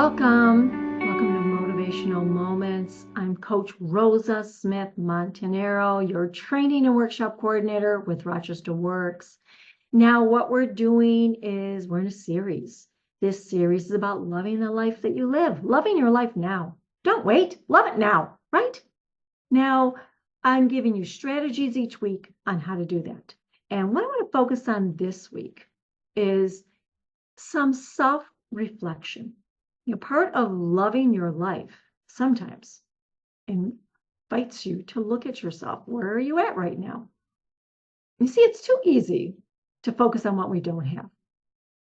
Welcome. Welcome to Motivational Moments. I'm Coach Rosa Smith-Montanaro, your training and workshop coordinator with RochesterWorks. Now, what we're doing is we're in a series. This series is about loving the life that you live, loving your life now. Don't wait, love it now, right? Now, I'm giving you strategies each week on how to do that. And what I want to focus on this week is some self-reflection. Part of loving your life sometimes invites you to look at yourself. Where are you at right now? You see, it's too easy to focus on what we don't have.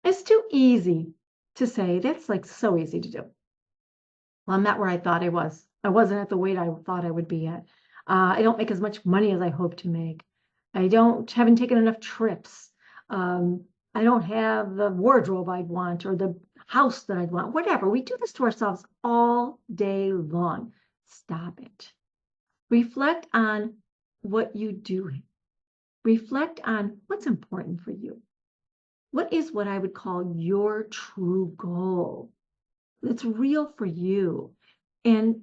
It's too easy to say, that's like so easy to do. Well, I'm not where I thought I was. I wasn't at the weight I thought I would be at. I don't make as much money as I hope to make. I haven't taken enough trips. I don't have the wardrobe I'd want or the house that I'd want, whatever. We do this to ourselves all day long. Stop it. Reflect on what you do. Reflect on what's important for you. What is what I would call your true goal? That's real for you. And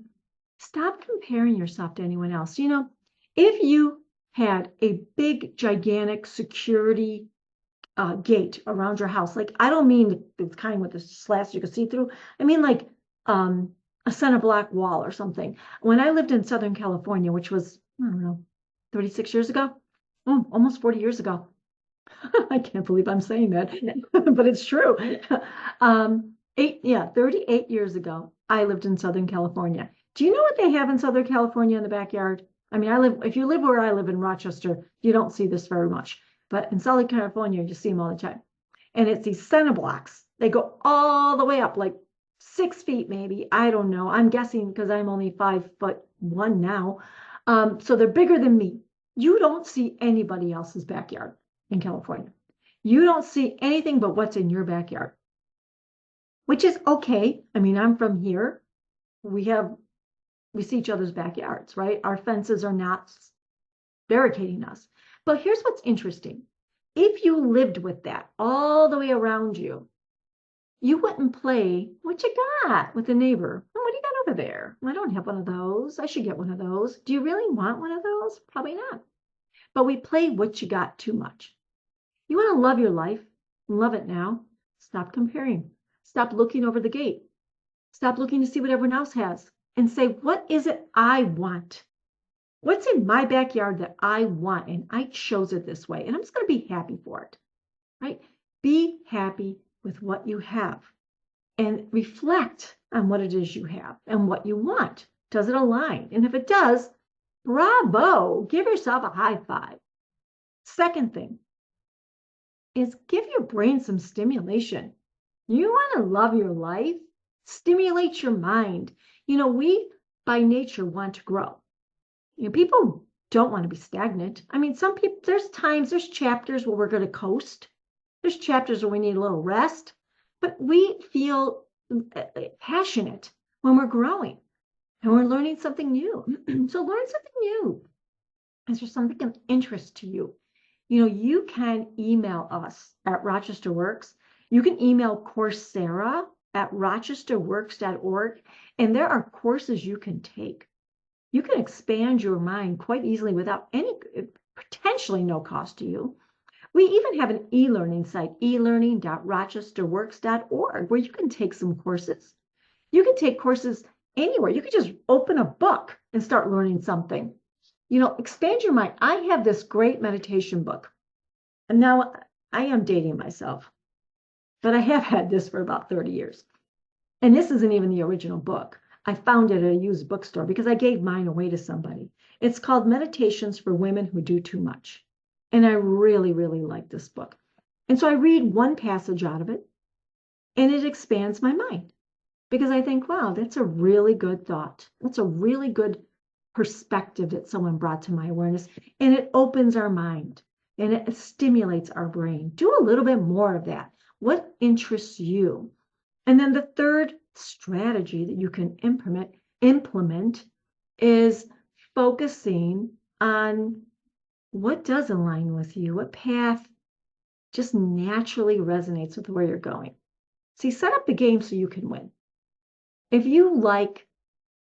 stop comparing yourself to anyone else. If you had a big, gigantic security gate around your house. Like, I don't mean the kind with the slats you can see through. I mean like a center block wall or something. When I lived in Southern California, which was, I don't know, 36 years ago, almost 40 years ago. I can't believe I'm saying that, but it's true. 38 years ago, I lived in Southern California. Do you know what they have in Southern California in the backyard? I mean, if you live where I live in Rochester, you don't see this very much. But in Southern California, you see them all the time. And it's these center blocks. They go all the way up, like 6 feet maybe. I don't know. I'm guessing because I'm only 5'1" now. So they're bigger than me. You don't see anybody else's backyard in California. You don't see anything but what's in your backyard, which is okay. I mean, I'm from here. We see each other's backyards, right? Our fences are not barricading us. But here's what's interesting. If you lived with that all the way around you, you wouldn't play what you got with the neighbor. Oh, what do you got over there? I don't have one of those. I should get one of those. Do you really want one of those? Probably not. But we play what you got too much. You want to love your life, love it now. Stop comparing. Stop looking over the gate. Stop looking to see what everyone else has and say, what is it I want? What's in my backyard that I want? And I chose it this way. And I'm just going to be happy for it, right? Be happy with what you have and reflect on what it is you have and what you want. Does it align? And if it does, bravo, give yourself a high five. Second thing is give your brain some stimulation. You want to love your life? Stimulate your mind. We by nature want to grow. People don't want to be stagnant. I mean, some people, there's chapters where we're going to coast. There's chapters where we need a little rest, but we feel passionate when we're growing and we're learning something new. So learn something new. Is there something of interest to you? You can email us at RochesterWorks. You can email Coursera at RochesterWorks.org, and there are courses you can take. You can expand your mind quite easily without potentially no cost to you. We even have an e-learning site, elearning.rochesterworks.org, where you can take some courses. You can take courses anywhere. You can just open a book and start learning something. Expand your mind. I have this great meditation book. And now I am dating myself, but I have had this for about 30 years. And this isn't even the original book. I found it at a used bookstore because I gave mine away to somebody. It's called Meditations for Women Who Do Too Much. And I really, really like this book. And so I read one passage out of it, and it expands my mind because I think, wow, that's a really good thought. That's a really good perspective that someone brought to my awareness. And it opens our mind and it stimulates our brain. Do a little bit more of that. What interests you? And then the third strategy that you can implement is focusing on what does align with you, what path just naturally resonates with where you're going. See, set up the game so you can win. If you like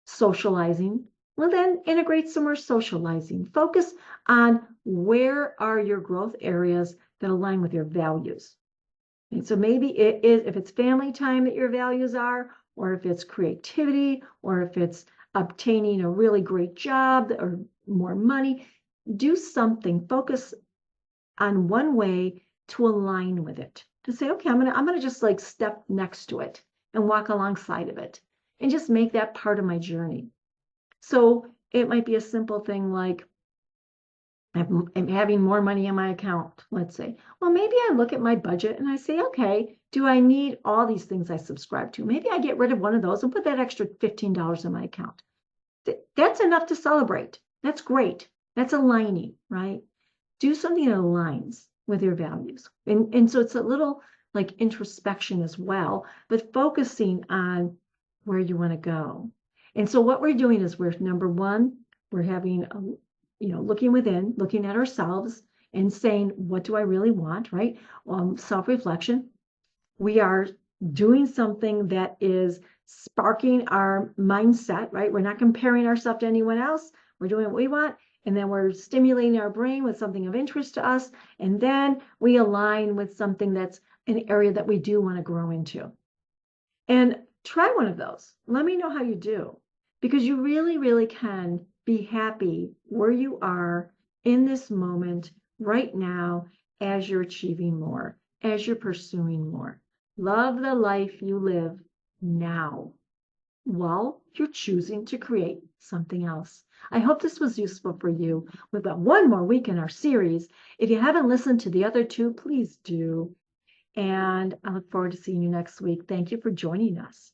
socializing, well, then integrate some more socializing. Focus on where are your growth areas that align with your values. And so maybe it is, if it's family time that your values are, or if it's creativity, or if it's obtaining a really great job or more money, do something. Focus on one way to align with it. To say, okay, I'm gonna just like step next to it and walk alongside of it and just make that part of my journey. So it might be a simple thing like I'm having more money in my account, let's say. Well, maybe I look at my budget and I say, okay, do I need all these things I subscribe to? Maybe I get rid of one of those and put that extra $15 in my account. That's enough to celebrate. That's great. That's aligning, right? Do something that aligns with your values. And so it's a little like introspection as well, but focusing on where you want to go. And so what we're doing is we're number one, we're having a, looking within, looking at ourselves and saying, what do I really want, right? Self-reflection. We are doing something that is sparking our mindset, right? We're not comparing ourselves to anyone else. We're doing what we want. And then we're stimulating our brain with something of interest to us. And then we align with something that's an area that we do want to grow into. And try one of those. Let me know how you do, because you really, really can be happy where you are in this moment right now as you're achieving more, as you're pursuing more. Love the life you live now while you're choosing to create something else. I hope this was useful for you. We've got one more week in our series. If you haven't listened to the other two, please do. And I look forward to seeing you next week. Thank you for joining us.